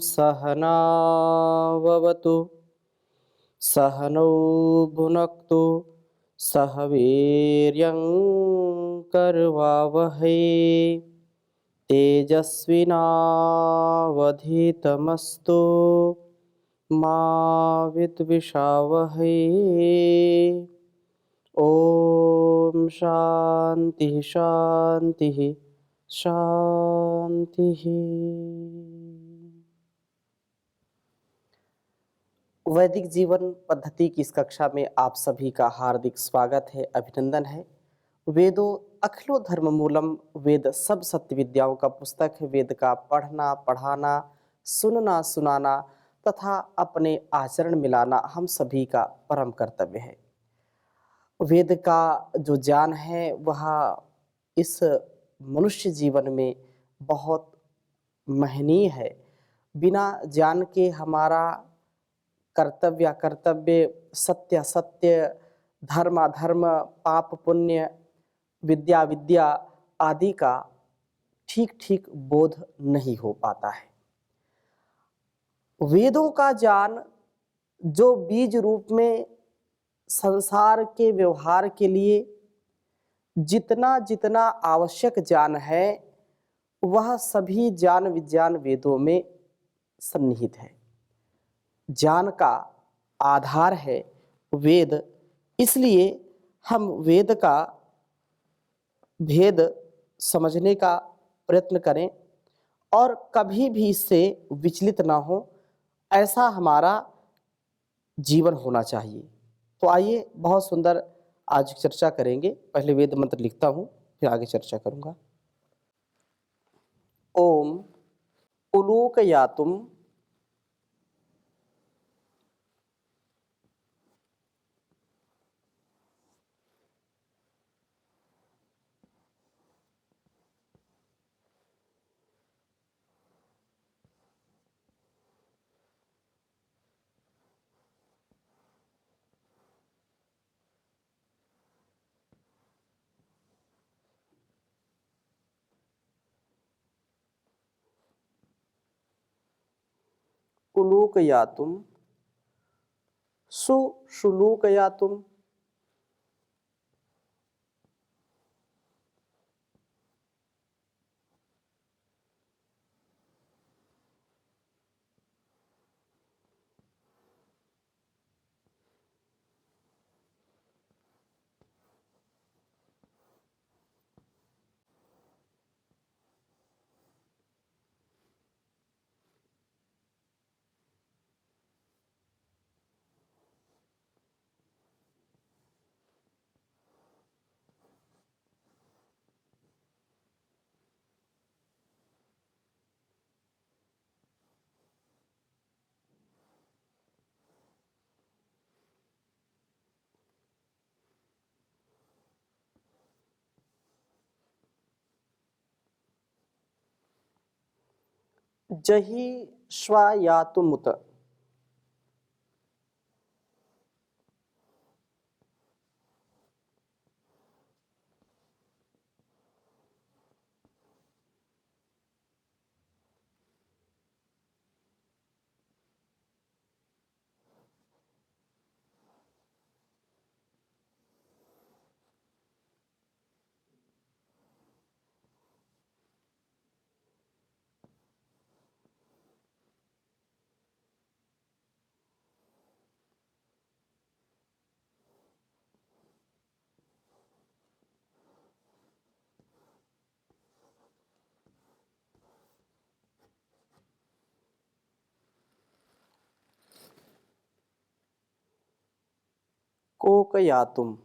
सहनाववतु सहनौ भुनक्तु सह वीर्यं करवावहै तेजस्विनावधीतमस्तु मा विद्विषावहै। ओम शांति शांति शांति। वैदिक जीवन पद्धति की इस कक्षा में आप सभी का हार्दिक स्वागत है, अभिनंदन है। वेदों अखिलो धर्म मूलम, वेद सब सत्य विद्याओं का पुस्तक है। वेद का पढ़ना, पढ़ाना, सुनना, सुनाना तथा अपने आचरण मिलाना हम सभी का परम कर्तव्य है। वेद का जो ज्ञान है वह इस मनुष्य जीवन में बहुत महनीय है। बिना ज्ञान के हमारा कर्तव्य कर्तव्य, सत्य असत्य, धर्म अधर्म, पाप पुण्य, विद्या विद्या आदि का ठीक ठीक बोध नहीं हो पाता है। वेदों का ज्ञान जो बीज रूप में संसार के व्यवहार के लिए जितना जितना आवश्यक ज्ञान है वह सभी ज्ञान विज्ञान वेदों में सन्निहित है। ज्ञान का आधार है वेद, इसलिए हम वेद का भेद समझने का प्रयत्न करें और कभी भी इससे विचलित ना हो, ऐसा हमारा जीवन होना चाहिए। तो आइए बहुत सुंदर आज चर्चा करेंगे। पहले वेद मंत्र लिखता हूँ, फिर आगे चर्चा करूँगा। ओम उलूकयातुम उलूकयातुम सुशुलूकयातुम जहि श्वायातुमुत। कोकयातुम।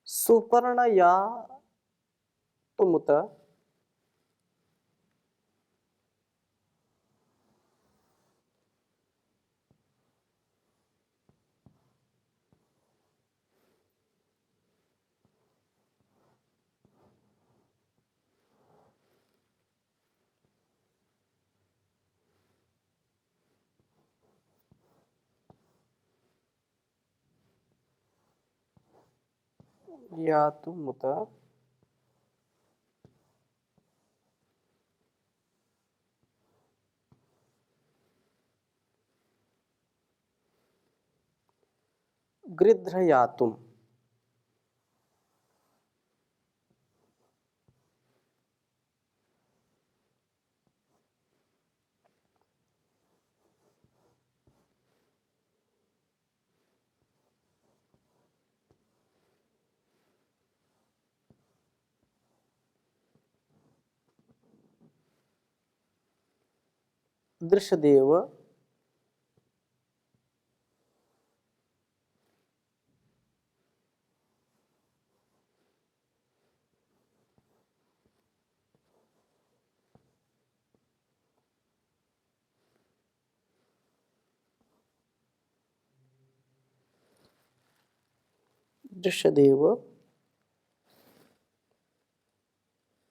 सुपर्ण या तुमुत। यातुमुत गृध्रयातुम। दृश्यदेव दृश्यदेव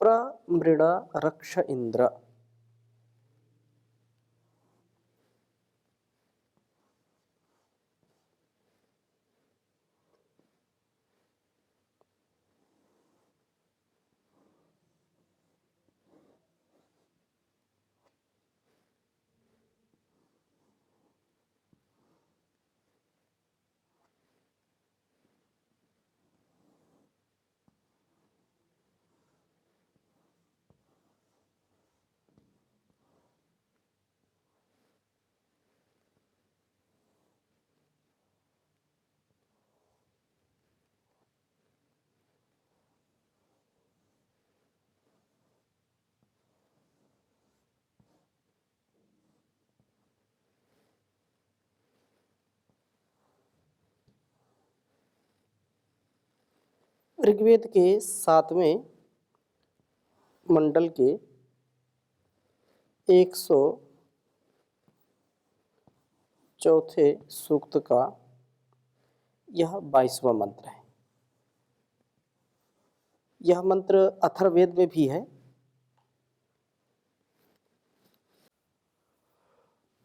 प्रमृड रक्ष इंद्र। ऋग्वेद के 7वें मंडल के 104 सूक्त का यह 22वां मंत्र है। यह मंत्र अथर्ववेद में भी है।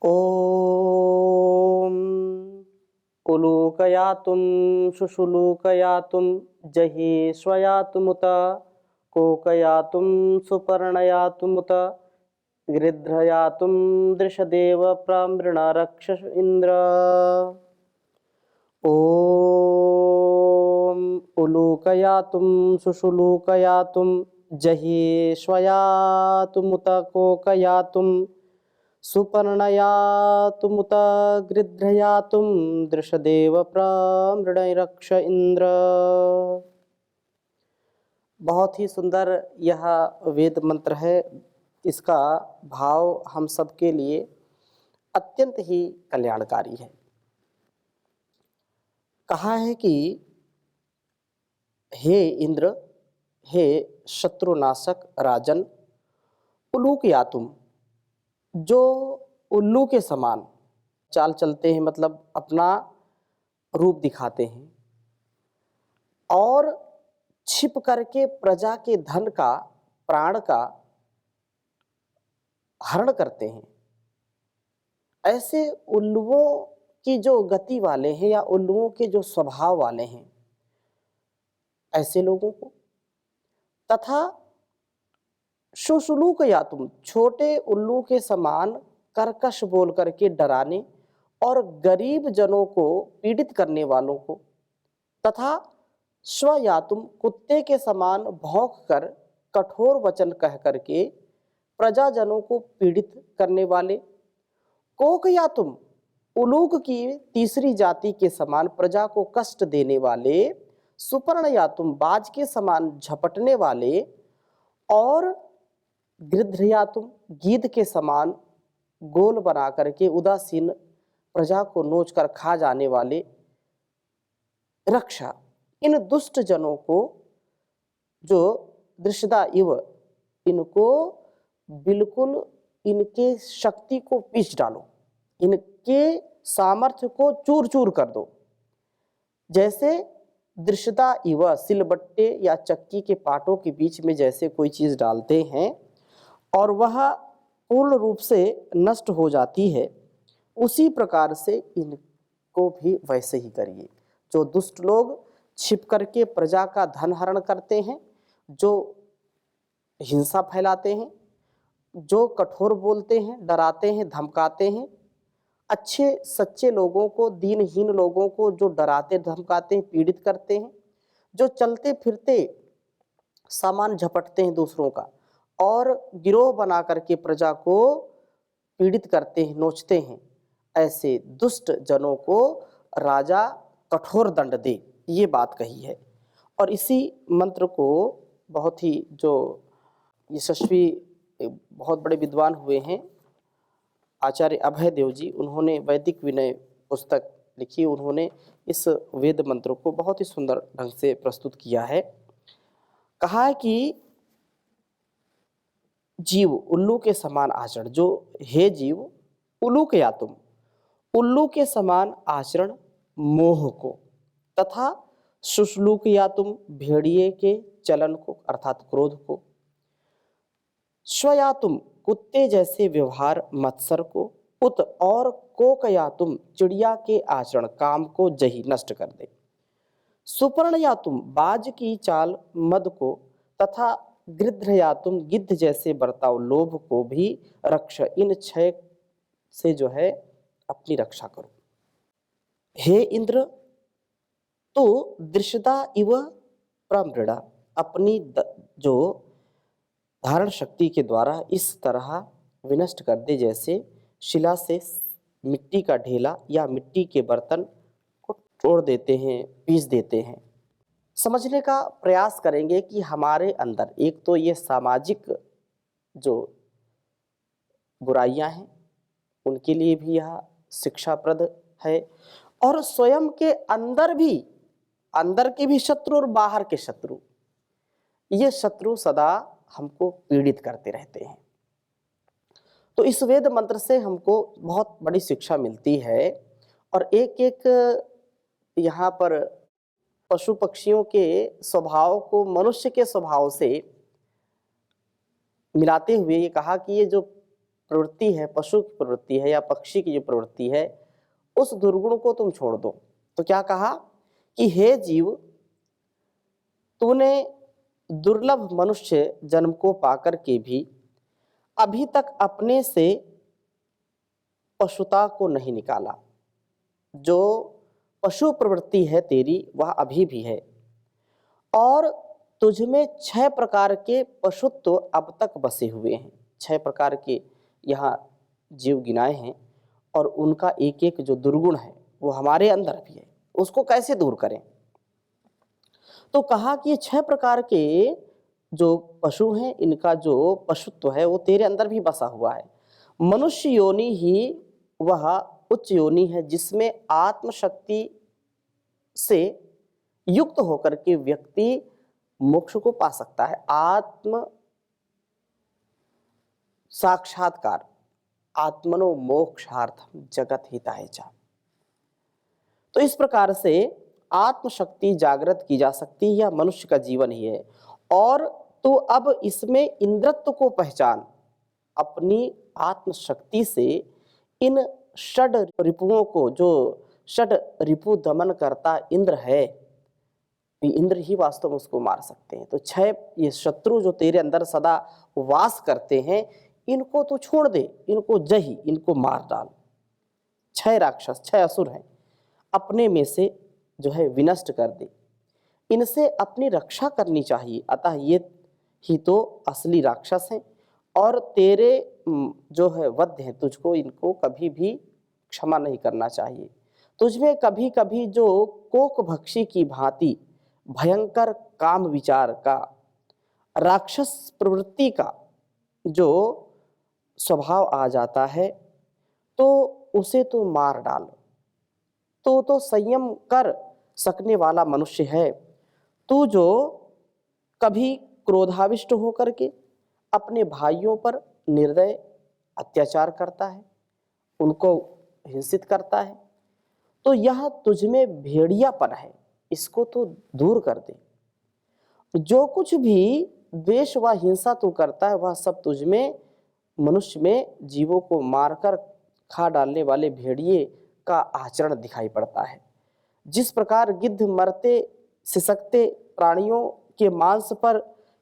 ओम उलूकयातुम शुशुलूकयातुम जहि स्वयातुमुत कोकयातुम सुपर्णयातुमुत गृध्रयातुम दृशदेव प्रमृण रक्षस इंद्र। ओम उलूकयातुम शुशुलूकयातुम जहि स्वयातुमुत कोकयातुम सुपर्णयातुमुत गृध्रयातुम दृशदेव प्रमृणरक्ष इंद्र। बहुत ही सुंदर यह वेद मंत्र है। इसका भाव हम सबके लिए अत्यंत ही कल्याणकारी है। कहा है कि हे इंद्र, हे शत्रुनाशक राजन, उलूकयातुम, जो उल्लू के समान चाल चलते हैं, मतलब अपना रूप दिखाते हैं और छिप करके प्रजा के धन का, प्राण का हरण करते हैं, ऐसे उल्लुओं की जो गति वाले हैं या उल्लुओं के जो स्वभाव वाले हैं, ऐसे लोगों को, तथा शुशुलूकयातुम, छोटे उल्लू के समान कर्कश बोल करके डराने और गरीब जनों को पीड़ित करने वालों को, तथा स्वयातुम, कुत्ते के समान भौंक कर कठोर वचन कह करके प्रजाजनों को पीड़ित करने वाले, कोकयातुम, उलूक की तीसरी जाति के समान प्रजा को कष्ट देने वाले, सुपर्णयातुम, बाज के समान झपटने वाले, और गृध्रयातुम, गीध के समान गोल बना करके उदासीन प्रजा को नोच कर खा जाने वाले रक्षा, इन दुष्ट जनों को, जो दृश्यदा इव, इनको बिल्कुल इनके शक्ति को पीस डालो, इनके सामर्थ्य को चूर चूर कर दो। जैसे दृश्यता इव, सिलबट्टे या चक्की के पाटों के बीच में जैसे कोई चीज डालते हैं और वह पूर्ण रूप से नष्ट हो जाती है, उसी प्रकार से इनको भी वैसे ही करिए। जो दुष्ट लोग छिप करके प्रजा का धन हरण करते हैं, जो हिंसा फैलाते हैं, जो कठोर बोलते हैं, डराते हैं, धमकाते हैं, अच्छे सच्चे लोगों को, दीनहीन लोगों को जो डराते धमकाते हैं, पीड़ित करते हैं, जो चलते फिरते सामान झपटते हैं दूसरों का और गिरोह बना करके प्रजा को पीड़ित करते हैं, नोचते हैं, ऐसे दुष्ट जनों को राजा कठोर दंड दे, ये बात कही है। और इसी मंत्र को बहुत ही जो यशस्वी बहुत बड़े विद्वान हुए हैं आचार्य अभय देव जी, उन्होंने वैदिक विनय पुस्तक लिखी, उन्होंने इस वेद मंत्र को बहुत ही सुंदर ढंग से प्रस्तुत किया है। कहा है कि जीव उल्लू के समान आचरण, जो हे जीव उल्लू या तुम, उल्लू के समान आचरण मोह को, तथा शुष्लूक या तुम भेड़िए के चलन को अर्थात क्रोध को, स्वया तुम कुत्ते जैसे व्यवहार मत्सर को, उत और कोक या तुम चिड़िया के आचरण काम को जही नष्ट कर दे, सुपर्ण या तुम बाज की चाल मद को, तथा गृध्र या तुम गिद्ध जैसे बर्ताव लोभ को भी रक्ष, इन 6 से जो है अपनी रक्षा करो। हे इंद्र तो दृश्यता इव प्रमृड़ा, अपनी जो धारण शक्ति के द्वारा इस तरह विनष्ट कर दे जैसे शिला से मिट्टी का ढेला या मिट्टी के बर्तन को तोड़ देते हैं, पीस देते हैं। समझने का प्रयास करेंगे कि हमारे अंदर एक तो ये सामाजिक जो बुराइयां हैं उनके लिए भी यह शिक्षाप्रद है, और स्वयं के अंदर भी, अंदर के भी शत्रु और बाहर के शत्रु, ये शत्रु सदा हमको पीड़ित करते रहते हैं। तो इस वेद मंत्र से हमको बहुत बड़ी शिक्षा मिलती है, और एक एक यहाँ पर पशु पक्षियों के स्वभाव को मनुष्य के स्वभाव से मिलाते हुए ये कहा कि ये जो प्रवृत्ति है, पशु की प्रवृत्ति है या पक्षी की जो प्रवृत्ति है, उस दुर्गुण को तुम छोड़ दो। तो क्या कहा कि हे जीव, तूने दुर्लभ मनुष्य जन्म को पाकर के भी अभी तक अपने से पशुता को नहीं निकाला। जो पशु प्रवृत्ति है तेरी वह अभी भी है, और तुझमें 6 प्रकार के पशुत्व अब तक बसे हुए हैं। 6 प्रकार के यहाँ जीव गिनाए हैं, और उनका एक एक जो दुर्गुण है वो हमारे अंदर भी है, उसको कैसे दूर करें। तो कहा कि ये 6 प्रकार के जो पशु हैं, इनका जो पशुत्व है वो तेरे अंदर भी बसा हुआ है। मनुष्य योनि ही वह उच्च योनि है जिसमें आत्मशक्ति से युक्त होकर के व्यक्ति मोक्ष को पा सकता है। आत्म साक्षात्कार, आत्मनो मोक्षार्थम जगत हिताय च। तो इस प्रकार से आत्मशक्ति जागृत की जा सकती है, यह मनुष्य का जीवन ही है। और तो अब इसमें इंद्रत्व को पहचान, अपनी आत्मशक्ति से इन षड रिपुओं को, जो षड रिपु दमन करता इंद्र है, इंद्र ही वास्तव में उसको मार सकते हैं। तो 6 ये शत्रु जो तेरे अंदर सदा वास करते हैं, इनको तो छोड़ दे, इनको जही, इनको मार डाल। 6 राक्षस, 6 असुर हैं, अपने में से जो है विनष्ट कर दे, इनसे अपनी रक्षा करनी चाहिए। अतः ये ही तो असली राक्षस हैं, और तेरे जो है वध्य हैं, तुझको इनको कभी भी क्षमा नहीं करना चाहिए। तुझमें कभी कभी जो कोक भक्षी की भांति भयंकर काम विचार का, राक्षस प्रवृत्ति का जो स्वभाव आ जाता है, तो उसे तो मार डाल। तो संयम कर सकने वाला मनुष्य है। तू जो कभी क्रोधाविष्ट होकर के अपने भाइयों पर निर्दय अत्याचार करता है, उनको हिंसित करता है, तो यह तुझमें भेड़ियापन है, इसको तो दूर कर दे। जो कुछ भी द्वेष व हिंसा तू करता है, वह सब तुझमें, मनुष्य में जीवों को मारकर खा डालने वाले भेड़िए का आचरण दिखाई पड़ता है। जिस प्रकार गिद्ध मरते सिसकते प्राणियों के मांस पर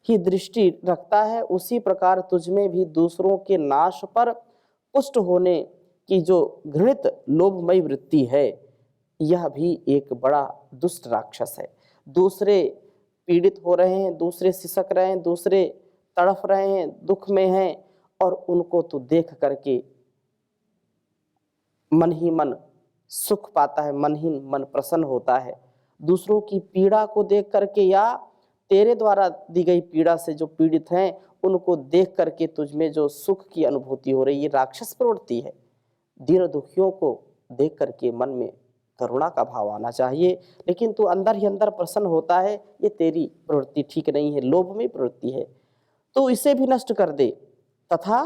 ही दृष्टि रखता है, उसी प्रकार तुझमें भी दूसरों के नाश पर पुष्ट होने की जो घृणित लोभमयी वृत्ति है, यह भी एक बड़ा दुष्ट राक्षस है। दूसरे पीड़ित हो रहे हैं, दूसरे सिसक रहे हैं, दूसरे तड़फ रहे हैं, दुख में हैं, और उनको तू देख करके मन ही मन सुख पाता है, मन ही मन प्रसन्न होता है। दूसरों की पीड़ा को देख करके या तेरे द्वारा दी गई पीड़ा से जो पीड़ित हैं उनको देख करके तुझमें जो सुख की अनुभूति हो रही है, ये राक्षस प्रवृत्ति है। दीन दुखियों को देख करके मन में करुणा का भाव आना चाहिए, लेकिन तू अंदर ही अंदर प्रसन्न होता है, ये तेरी प्रवृत्ति ठीक नहीं है, लोभमयी प्रवृत्ति है। तो इसे भी नष्ट कर दे, तथा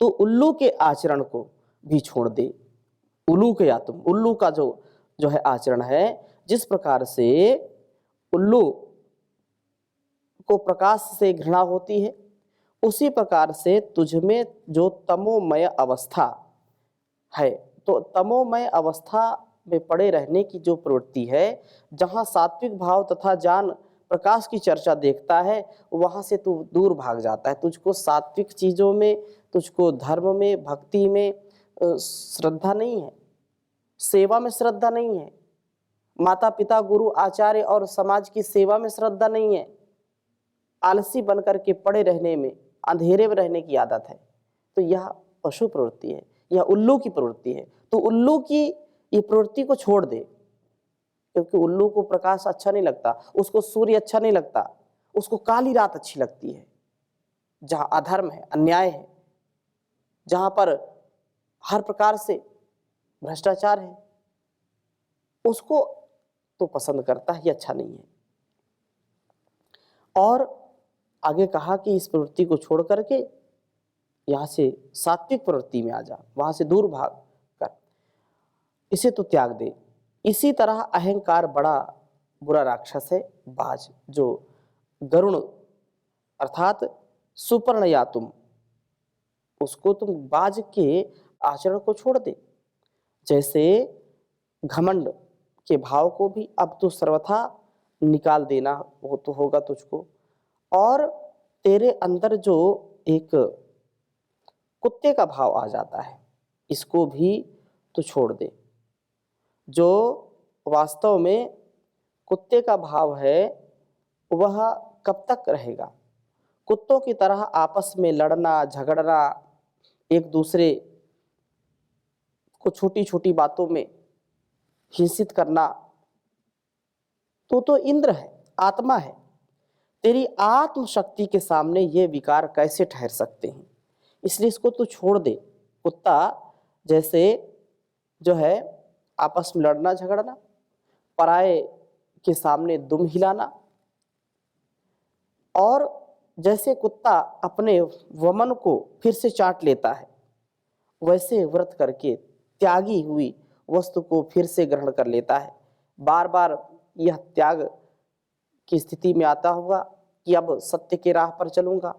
तो उल्लू के आचरण को भी छोड़ दे। उल्लू के या तुम उल्लू का जो है आचरण है, जिस प्रकार से उल्लू को प्रकाश से घृणा होती है, उसी प्रकार से तुझमें जो तमोमय अवस्था है, तो तमोमय अवस्था में पड़े रहने की जो प्रवृत्ति है, जहाँ सात्विक भाव तथा ज्ञान प्रकाश की चर्चा देखता है, वहाँ से तू दूर भाग जाता है। तुझको सात्विक चीज़ों में, तुझको धर्म में, भक्ति में श्रद्धा नहीं है, सेवा में श्रद्धा नहीं है, माता पिता गुरु आचार्य और समाज की सेवा में श्रद्धा नहीं है, आलसी बनकर के पड़े रहने में, अंधेरे में रहने की आदत है। तो यह पशु प्रवृत्ति है, यह उल्लू की प्रवृत्ति है। तो उल्लू की ये प्रवृत्ति को छोड़ दे, क्योंकि उल्लू को प्रकाश अच्छा नहीं लगता, उसको सूर्य अच्छा नहीं लगता, उसको काली रात अच्छी लगती है। जहाँ अधर्म है, अन्याय है, जहाँ पर हर प्रकार से भ्रष्टाचार है, उसको तो पसंद करता है, ये अच्छा नहीं है। और आगे कहा कि इस प्रवृत्ति को छोड़ करके यहाँ से सात्विक प्रवृत्ति में आ जा, वहाँ से दूर भाग कर, इसे तो त्याग दे। इसी तरह अहंकार बड़ा बुरा राक्षस है, बाज, जो गरुण अर्थात सुपर्ण या तुम, उसको तुम बाज के आचरण को छोड़ दे। जैसे घमंड के भाव को भी अब तो सर्वथा निकाल देना वो तो होगा तुझको, और तेरे अंदर जो एक कुत्ते का भाव आ जाता है, इसको भी तो छोड़ दे। जो वास्तव में कुत्ते का भाव है वह कब तक रहेगा? कुत्तों की तरह आपस में लड़ना, झगड़ना, एक दूसरे को छोटी छोटी बातों में हिंसित करना, तो इंद्र है, आत्मा है। तेरी आत्म शक्ति के सामने ये विकार कैसे ठहर सकते हैं? इसलिए इसको तू छोड़ दे। कुत्ता जैसे जो है आपस में लड़ना झगड़ना, पराये के सामने दुम हिलाना, और जैसे कुत्ता अपने वमन को फिर से चाट लेता है, वैसे व्रत करके त्यागी हुई वस्तु को फिर से ग्रहण कर लेता है। बार बार यह त्याग की स्थिति में आता हुआ कि अब सत्य के राह पर चलूंगा,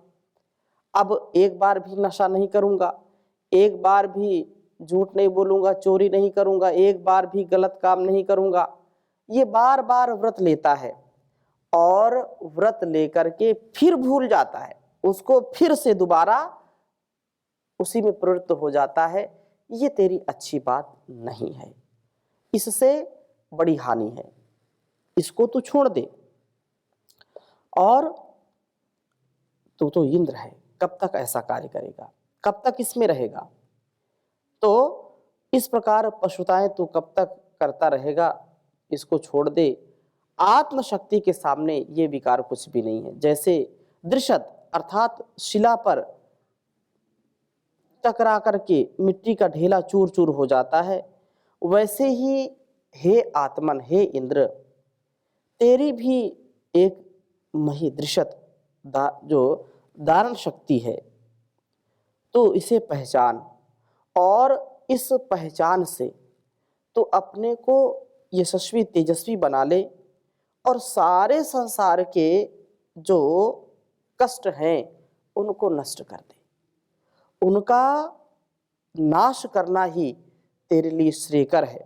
अब एक बार भी नशा नहीं करूंगा, एक बार भी झूठ नहीं बोलूंगा, चोरी नहीं करूंगा, एक बार भी गलत काम नहीं करूंगा। ये बार बार व्रत लेता है और व्रत लेकर के फिर भूल जाता है, उसको फिर से दोबारा उसी में प्रवृत्त हो जाता है। ये तेरी अच्छी बात नहीं है, इससे बड़ी हानि है, इसको तू छोड़ दे। और तू तो इंद्र है, कब तक ऐसा कार्य करेगा, कब तक इसमें रहेगा? तो इस प्रकार पशुताएं तू कब तक करता रहेगा, इसको छोड़ दे। आत्मशक्ति के सामने ये विकार कुछ भी नहीं है। जैसे दृशत अर्थात शिला पर टकरा करके मिट्टी का ढेला चूर चूर हो जाता है, वैसे ही हे आत्मन, हे इंद्र, तेरी भी एक महिदृशत जो धारण शक्ति है, तो इसे पहचान, और इस पहचान से तो अपने को यशस्वी तेजस्वी बना ले, और सारे संसार के जो कष्ट हैं उनको नष्ट कर दे। उनका नाश करना ही तेरे लिए श्रेयकर है।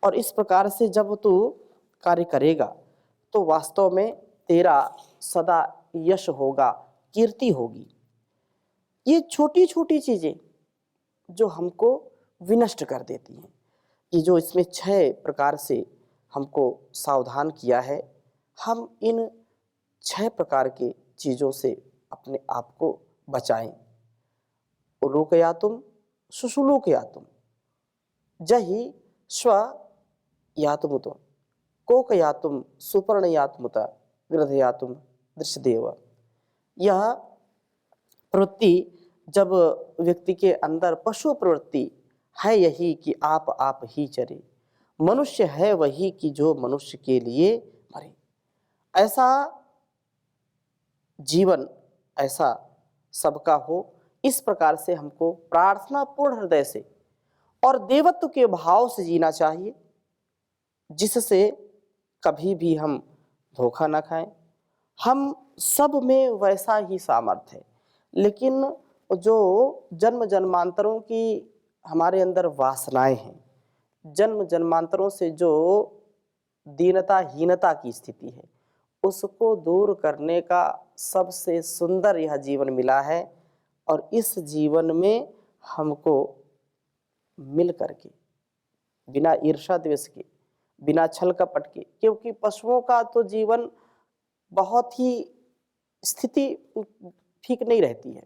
और इस प्रकार से जब तू कार्य करेगा तो वास्तव में तेरा सदा यश होगा, कीर्ति होगी। ये छोटी छोटी चीजें जो हमको विनष्ट कर देती हैं, ये जो इसमें 6 प्रकार से हमको सावधान किया है, हम इन 6 प्रकार की चीज़ों से अपने आप को बचाएं। लोकयातुम शुशुलोकयातुम जहि स्व यातुमुत कोकयातुम सुपर्णयातमुत गृधयातुम दृश्यदेव। यह प्रवृत्ति जब व्यक्ति के अंदर पशु प्रवृत्ति है यही कि आप ही चरे, मनुष्य है वही कि जो मनुष्य के लिए मरे, ऐसा जीवन ऐसा सबका हो, इस प्रकार से हमको प्रार्थना पूर्ण हृदय से और देवत्व के भाव से जीना चाहिए, जिससे कभी भी हम धोखा ना खाएं। हम सब में वैसा ही सामर्थ्य है, लेकिन जो जन्म जन्मांतरों की हमारे अंदर वासनाएं हैं, जन्म जन्मांतरों से जो दीनता हीनता की स्थिति है, उसको दूर करने का सबसे सुंदर यह जीवन मिला है। और इस जीवन में हमको मिल करके बिना ईर्ष्या द्वेष के, बिना छल कपट के, क्योंकि पशुओं का तो जीवन बहुत ही स्थिति ठीक नहीं रहती है,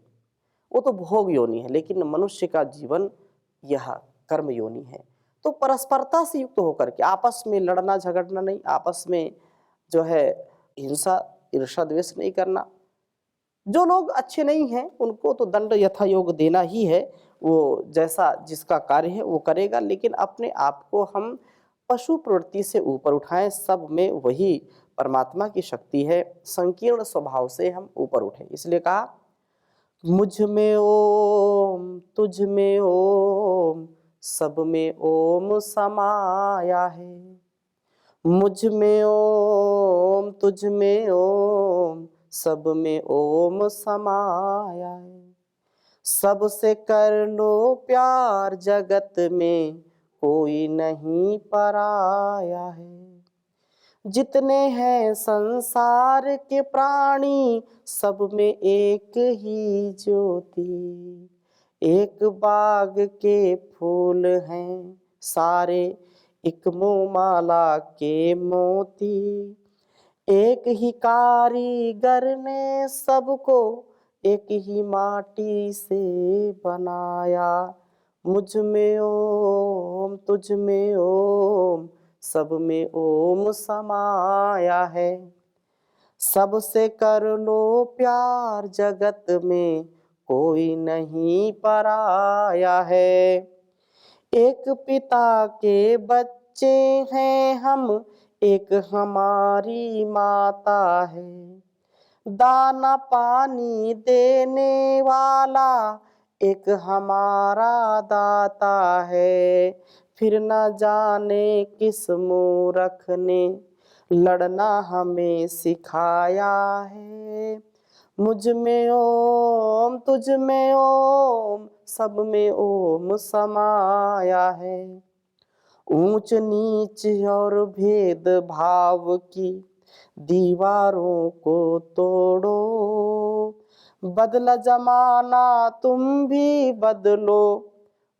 वो तो भोग योनि है, लेकिन मनुष्य का जीवन यह कर्म योनि है। तो परस्परता से युक्त होकर के आपस में लड़ना झगड़ना नहीं, आपस में जो है हिंसा ईर्ष्या द्वेष नहीं करना। जो लोग अच्छे नहीं हैं उनको तो दंड यथा योग देना ही है, वो जैसा जिसका कार्य है वो करेगा, लेकिन अपने आप को हम पशु प्रवृत्ति से ऊपर उठाएं। सब में वही परमात्मा की शक्ति है, संकीर्ण स्वभाव से हम ऊपर उठें। इसलिए कहा मुझ में ओम तुझ में ओम सब में ओम समाया है, मुझ में ओम तुझ में ओम सब में ओम समाया है। सबसे कर लो प्यार जगत में कोई नहीं पराया है। जितने हैं संसार के प्राणी सब में एक ही ज्योति, एक बाग के फूल हैं सारे एक मोमाला के मोती, एक ही कारीगर ने सबको एक ही माटी से बनाया। मुझ में ओम तुझ में ओम सब में ओम समाया है। सबसे कर लो प्यार जगत में कोई नहीं पराया है। एक पिता के बच्चे हैं हम, एक हमारी माता है, दाना पानी देने वाला एक हमारा दाता है। फिर न जाने किस मूर्ख ने लड़ना हमें सिखाया है। मुझ में ओम तुझ में ओम सब में ओम समाया है। ऊंच नीच और भेद भाव की दीवारों को तोड़ो, बदला जमाना तुम भी बदलो,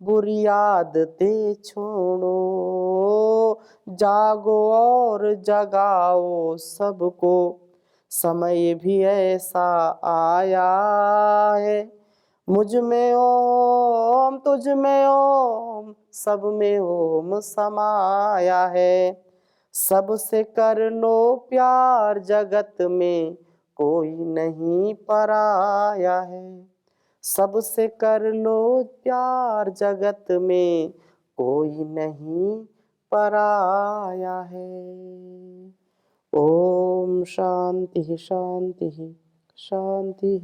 बुरी आदतें छोड़ो। जागो और जगाओ सबको, समय भी ऐसा आया है। मुझ में ओम तुझ में ओम सब में ओम समाया है। सबसे कर लो प्यार जगत में कोई नहीं पराया है। सबसे कर लो प्यार जगत में कोई नहीं पराया है। ओम शांति शांति शांति।